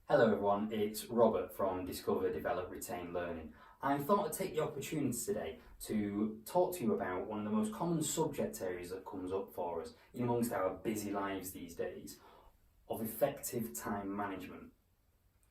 Hello everyone, it's Robert from Discover, Develop, Retain Learning. I thought I'd take the opportunity today to talk to you about one of the most common subject areas that comes up for us in amongst our busy lives these days, of effective time management.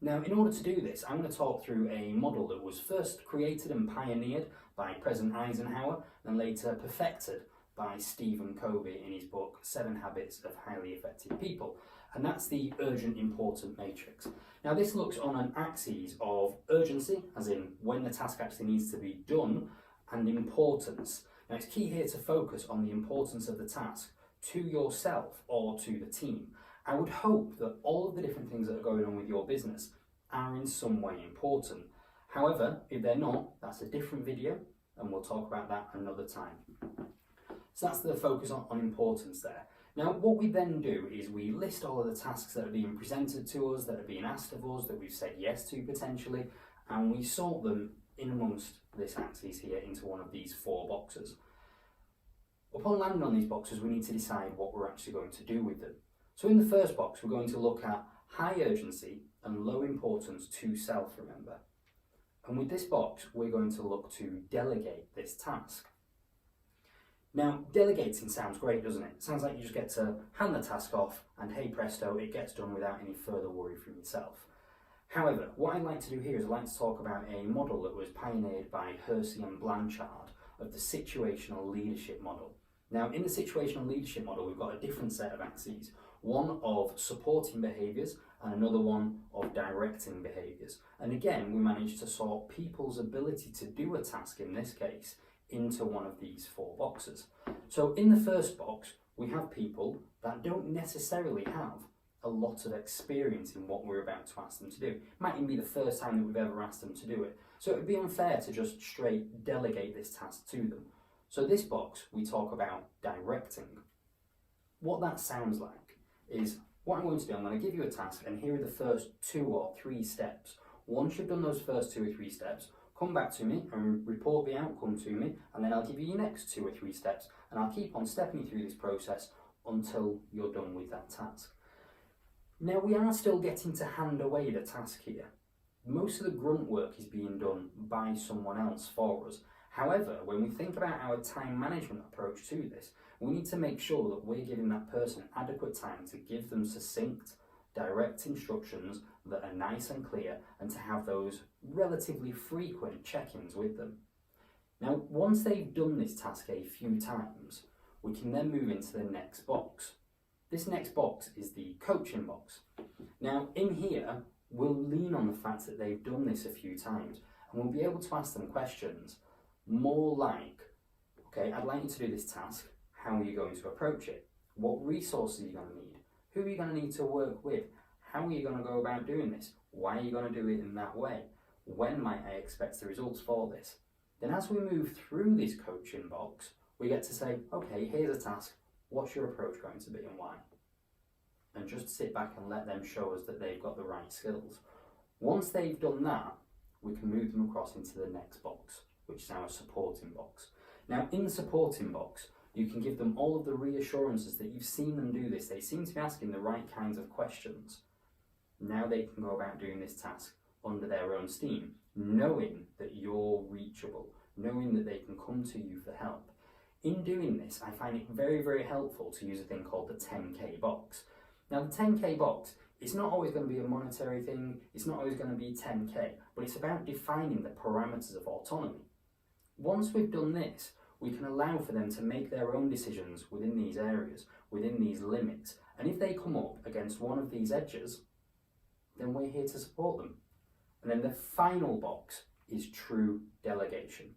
Now, in order to do this, I'm going to talk through a model that was first created and pioneered by President Eisenhower and later perfected by Stephen Covey in his book 7 Habits of Highly Effective People, and that's the urgent important matrix. Now, this looks on an axis of urgency, as in when the task actually needs to be done, and importance. Now, it's key here to focus on the importance of the task to yourself or to the team. I would hope that all of the different things that are going on with your business are in some way important. However, if they're not, that's a different video and we'll talk about that another time. So that's the focus on importance there. Now, what we then do is we list all of the tasks that are being presented to us, that are being asked of us, that we've said yes to potentially, and we sort them in amongst this axis here into one of these 4 boxes. Upon landing on these boxes, we need to decide what we're actually going to do with them. So in the first box, we're going to look at high urgency and low importance to self, remember. And with this box, we're going to look to delegate this task. Now, delegating sounds great, doesn't it? It sounds like you just get to hand the task off and hey presto, it gets done without any further worry from yourself. However, what I'd like to do here is I'd like to talk about a model that was pioneered by Hersey and Blanchard of the situational leadership model. Now, in the situational leadership model, we've got a different set of axes, one of supporting behaviours and another one of directing behaviours. And again, we managed to sort people's ability to do a task, in this case, into one of these 4 boxes. So in the first box, we have people that don't necessarily have a lot of experience in what we're about to ask them to do. It might even be the first time that we've ever asked them to do it. So it would be unfair to just straight delegate this task to them. So this box, we talk about directing. What that sounds like is, what I'm going to do, I'm going to give you a task and here are the first 2 or 3 steps. Once you've done those first 2 or 3 steps, come back to me and report the outcome to me, and then I'll give you your next 2 or 3 steps, and I'll keep on stepping you through this process until you're done with that task. Now, we are still getting to hand away the task here. Most of the grunt work is being done by someone else for us. However, when we think about our time management approach to this, we need to make sure that we're giving that person adequate time to give them succinct, direct instructions that are nice and clear, and to have those relatively frequent check-ins with them. Now, once they've done this task a few times, we can then move into the next box. This next box is the coaching box. Now, in here, we'll lean on the fact that they've done this a few times, and we'll be able to ask them questions more like, okay, I'd like you to do this task. How are you going to approach it? What resources are you going to need? Who are you going to need to work with? How are you going to go about doing this? Why are you going to do it in that way? When might I expect the results for this? Then as we move through this coaching box, we get to say, okay, here's a task. What's your approach going to be and why? And just sit back and let them show us that they've got the right skills. Once they've done that, we can move them across into the next box, which is our supporting box. Now, in the supporting box, you can give them all of the reassurances that you've seen them do this. They seem to be asking the right kinds of questions. Now they can go about doing this task under their own steam, knowing that you're reachable, knowing that they can come to you for help. In doing this, I find it very, very helpful to use a thing called the 10K box. Now, the 10K box, it's not always going to be a monetary thing, it's not always going to be 10K, but it's about defining the parameters of autonomy. Once we've done this, we can allow for them to make their own decisions within these areas, within these limits. And if they come up against one of these edges, then we're here to support them. And then the final box is true delegation.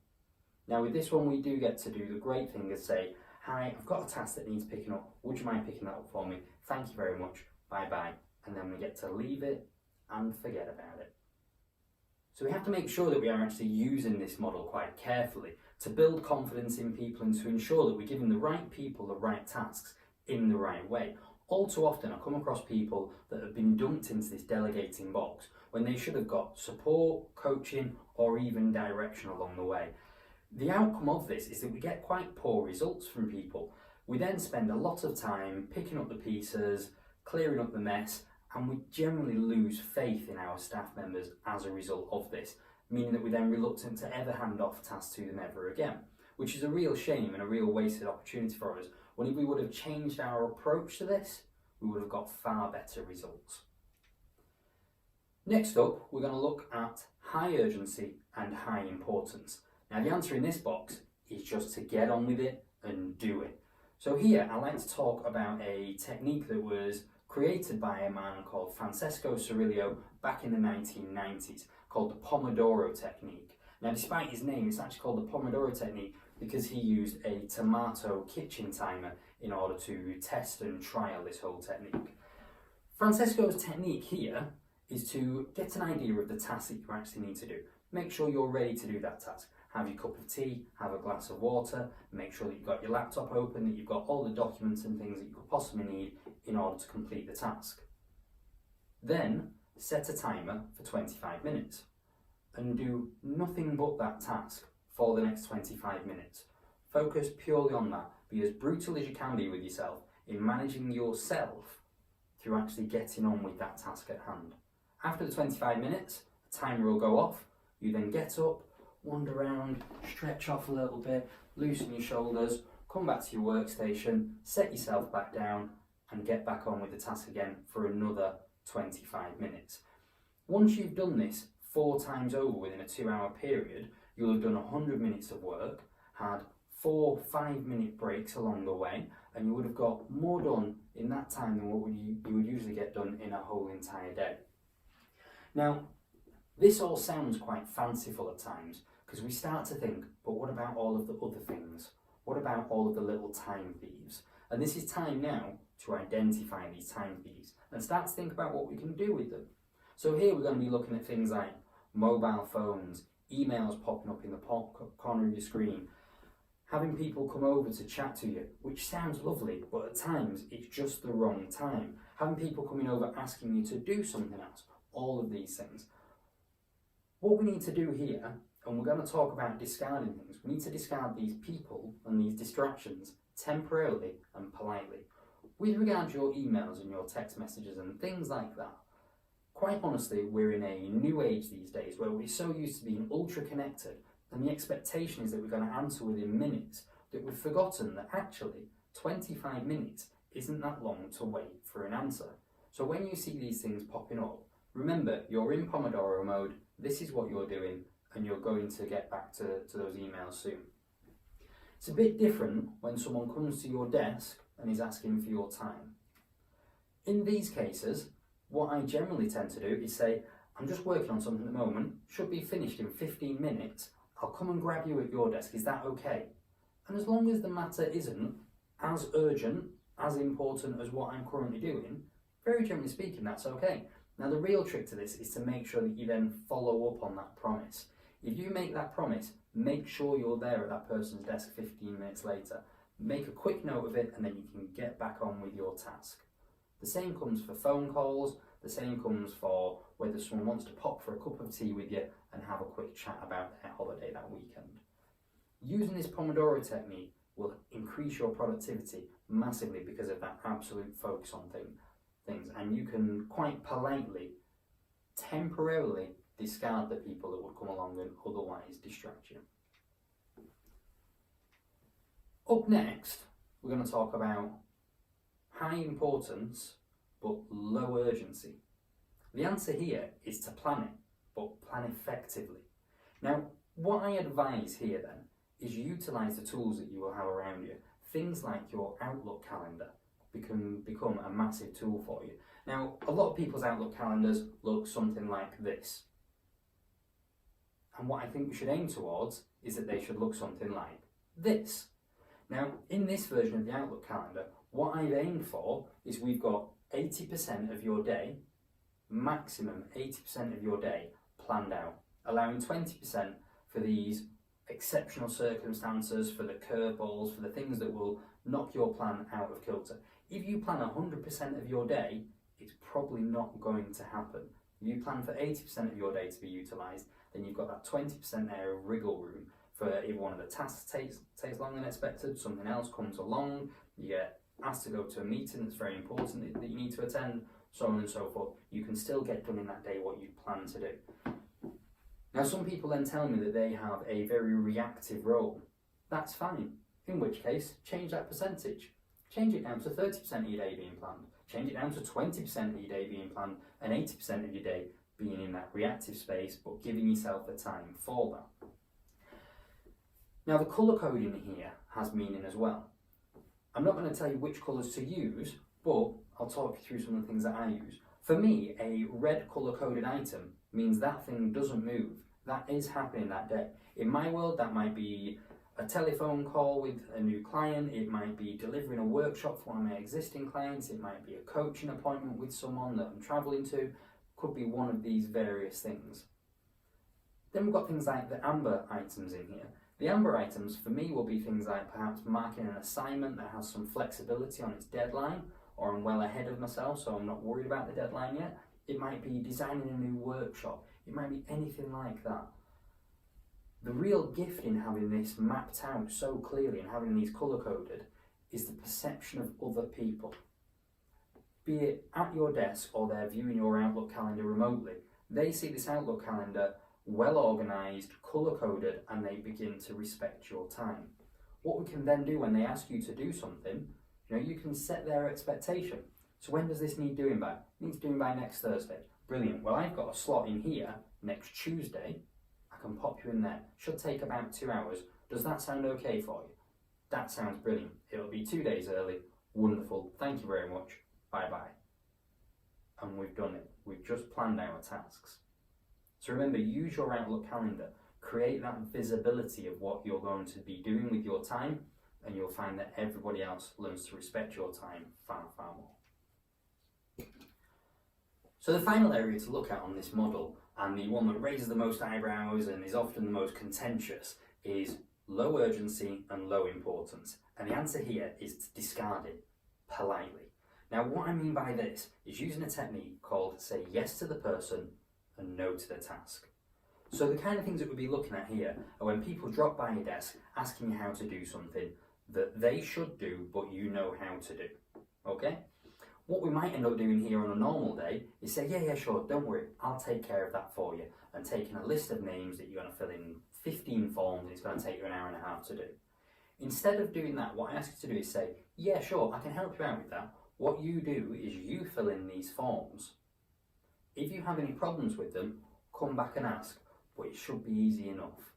Now, with this one, we do get to do the great thing is say, hi, I've got a task that needs picking up. Would you mind picking that up for me? Thank you very much. Bye-bye. And then we get to leave it and forget about it. So we have to make sure that we are actually using this model quite carefully to build confidence in people and to ensure that we're giving the right people the right tasks in the right way. All too often I come across people that have been dumped into this delegating box when they should have got support, coaching, or even direction along the way. The outcome of this is that we get quite poor results from people. We then spend a lot of time picking up the pieces, clearing up the mess, And we generally lose faith in our staff members as a result of this, meaning that we're then reluctant to ever hand off tasks to them ever again, which is a real shame and a real wasted opportunity for us, when if we would have changed our approach to this, we would have got far better results. Next up, we're going to look at high urgency and high importance. Now, the answer in this box is just to get on with it and do it. So here, I'd like to talk about a technique that was created by a man called Francesco Cirillo back in the 1990s, called the Pomodoro technique. Now, despite his name, it's actually called the Pomodoro technique because he used a tomato kitchen timer in order to test and trial this whole technique. Francesco's technique here is to get an idea of the task that you actually need to do. Make sure you're ready to do that task. Have your cup of tea, have a glass of water, make sure that you've got your laptop open, that you've got all the documents and things that you could possibly need in order to complete the task. Then set a timer for 25 minutes and do nothing but that task for the next 25 minutes. Focus purely on that. Be as brutal as you can be with yourself in managing yourself through actually getting on with that task at hand. After the 25 minutes, the timer will go off. You then get up, wander around, stretch off a little bit, loosen your shoulders, come back to your workstation, set yourself back down and get back on with the task again for another 25 minutes. Once you've done this 4 times over within a 2-hour period, you'll have done 100 minutes of work, had 4 5-minute breaks along the way, and you would have got more done in that time than what you would usually get done in a whole entire day. Now, this all sounds quite fanciful at times, because we start to think, but what about all of the other things? What about all of the little time thieves? And this is time now to identify these time thieves and start to think about what we can do with them. So here we're going to be looking at things like mobile phones, emails popping up in the corner of your screen, having people come over to chat to you, which sounds lovely, but at times it's just the wrong time. Having people coming over asking you to do something else, all of these things. What we need to do here, and we're going to talk about discarding things, we need to discard these people and these distractions temporarily and politely. With regard to your emails and your text messages and things like that, quite honestly, we're in a new age these days where we're so used to being ultra connected, and the expectation is that we're going to answer within minutes, that we've forgotten that actually 25 minutes isn't that long to wait for an answer. So when you see these things popping up, remember you're in Pomodoro mode, this is what you're doing, and you're going to get back to those emails soon. It's a bit different when someone comes to your desk and is asking for your time. In these cases, what I generally tend to do is say, I'm just working on something at the moment, should be finished in 15 minutes, I'll come and grab you at your desk, is that okay? And as long as the matter isn't as urgent, as important as what I'm currently doing, very generally speaking, that's okay. Now the real trick to this is to make sure that you then follow up on that promise. If you make that promise, make sure you're there at that person's desk 15 minutes later. Make a quick note of it and then you can get back on with your task. The same comes for phone calls, the same comes for whether someone wants to pop for a cup of tea with you and have a quick chat about their holiday that weekend. Using this Pomodoro technique will increase your productivity massively because of that absolute focus on things, and you can quite politely, temporarily discard the people that would come along and otherwise distract you. Up next, we're going to talk about high importance but low urgency. The answer here is to plan it, but plan effectively. Now, what I advise here then is utilise the tools that you will have around you. Things like your Outlook calendar can become a massive tool for you. Now, a lot of people's Outlook calendars look something like this. And what I think we should aim towards is that they should look something like this. Now, in this version of the Outlook calendar, what I've aimed for is we've got 80% of your day, maximum 80% of your day planned out, allowing 20% for these exceptional circumstances, for the curveballs, for the things that will knock your plan out of kilter. If you plan 100% of your day, it's probably not going to happen. If you plan for 80% of your day to be utilised, then you've got that 20% there of wriggle room for if one of the tasks takes longer than expected, something else comes along, you get asked to go to a meeting that's very important that you need to attend, so on and so forth. You can still get done in that day what you plan to do. Now, some people then tell me that they have a very reactive role. That's fine. In which case, change that percentage. Change it down to 30% of your day being planned. Change it down to 20% of your day being planned and 80% of your day being in that reactive space, but giving yourself the time for that. Now, the colour coding here has meaning as well. I'm not going to tell you which colours to use, but I'll talk you through some of the things that I use. For me, a red colour coded item means that thing doesn't move. That is happening that day. In my world, that might be a telephone call with a new client, it might be delivering a workshop for one of my existing clients, it might be a coaching appointment with someone that I'm travelling to, could be one of these various things. Then we've got things like the amber items in here. The amber items for me will be things like perhaps marking an assignment that has some flexibility on its deadline, or I'm well ahead of myself so I'm not worried about the deadline yet. It might be designing a new workshop, it might be anything like that. The real gift in having this mapped out so clearly and having these colour coded is the perception of other people. Be it at your desk or they're viewing your Outlook calendar remotely, they see this Outlook calendar well organised, colour coded, and they begin to respect your time. What we can then do when they ask you to do something, you can set their expectation. So when does this need doing by? It needs doing by next Thursday. Brilliant. Well, I've got a slot in here next Tuesday. I can pop you in there. Should take about 2 hours. Does that sound okay for you? That sounds brilliant. It'll be 2 days early. Wonderful. Thank you very much. Bye-bye. And we've done it. We've just planned our tasks. So remember, use your Outlook calendar. Create that visibility of what you're going to be doing with your time, and you'll find that everybody else learns to respect your time far, far more. So the final area to look at on this model, and the one that raises the most eyebrows and is often the most contentious, is low urgency and low importance. And the answer here is to discard it politely. Now, what I mean by this is using a technique called say yes to the person and no to the task. So the kind of things that we'll be looking at here are when people drop by your desk asking you how to do something that they should do but you know how to do. Okay? What we might end up doing here on a normal day is say, yeah, sure, don't worry, I'll take care of that for you, and taking a list of names that you're going to fill in 15 forms, it's going to take you an hour and a half to do. Instead of doing that, what I ask you to do is say, yeah, sure, I can help you out with that. What you do is you fill in these forms. If you have any problems with them, come back and ask, but it should be easy enough.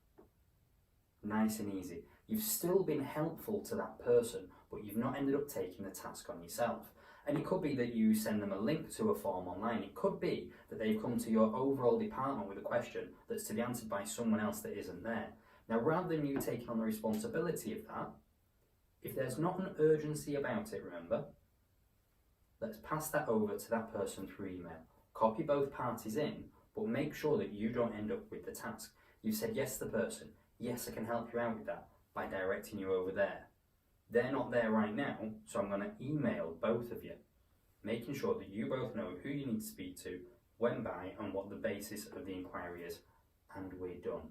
Nice and easy. You've still been helpful to that person, but you've not ended up taking the task on yourself. And it could be that you send them a link to a form online. It could be that they've come to your overall department with a question that's to be answered by someone else that isn't there. Now, rather than you taking on the responsibility of that, if there's not an urgency about it, remember, let's pass that over to that person through email. Copy both parties in, but make sure that you don't end up with the task. You've said yes to the person. Yes, I can help you out with that by directing you over there. They're not there right now, so I'm going to email both of you, making sure that you both know who you need to speak to, when by, and what the basis of the inquiry is, and we're done.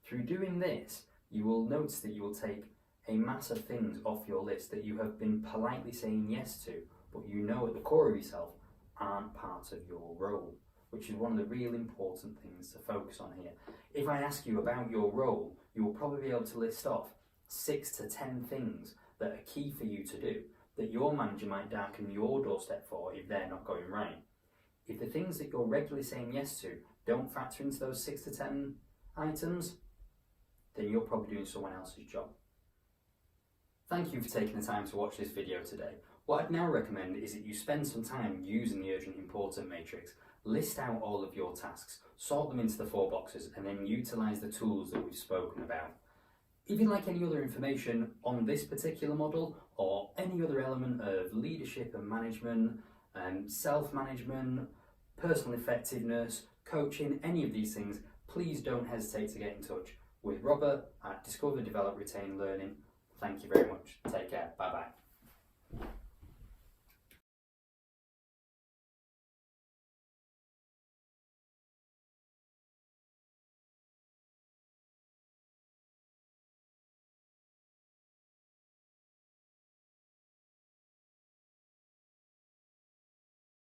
Through doing this, you will notice that you will take a mass of things off your list that you have been politely saying yes to, but you know at the core of yourself aren't part of your role, which is one of the real important things to focus on here. If I ask you about your role, you will probably be able to list off 6 to 10 things that are key for you to do, that your manager might darken your doorstep for if they're not going right. If the things that you're regularly saying yes to don't factor into those 6 to 10 items, then you're probably doing someone else's job. Thank you for taking the time to watch this video today. What I'd now recommend is that you spend some time using the urgent important matrix. List out all of your tasks, sort them into the 4 boxes, and then utilise the tools that we've spoken about. If you'd like any other information on this particular model or any other element of leadership and management, self-management, personal effectiveness, coaching, any of these things, please don't hesitate to get in touch with Robert at Discover, Develop, Retain Learning. Thank you very much. Take care. Bye-bye.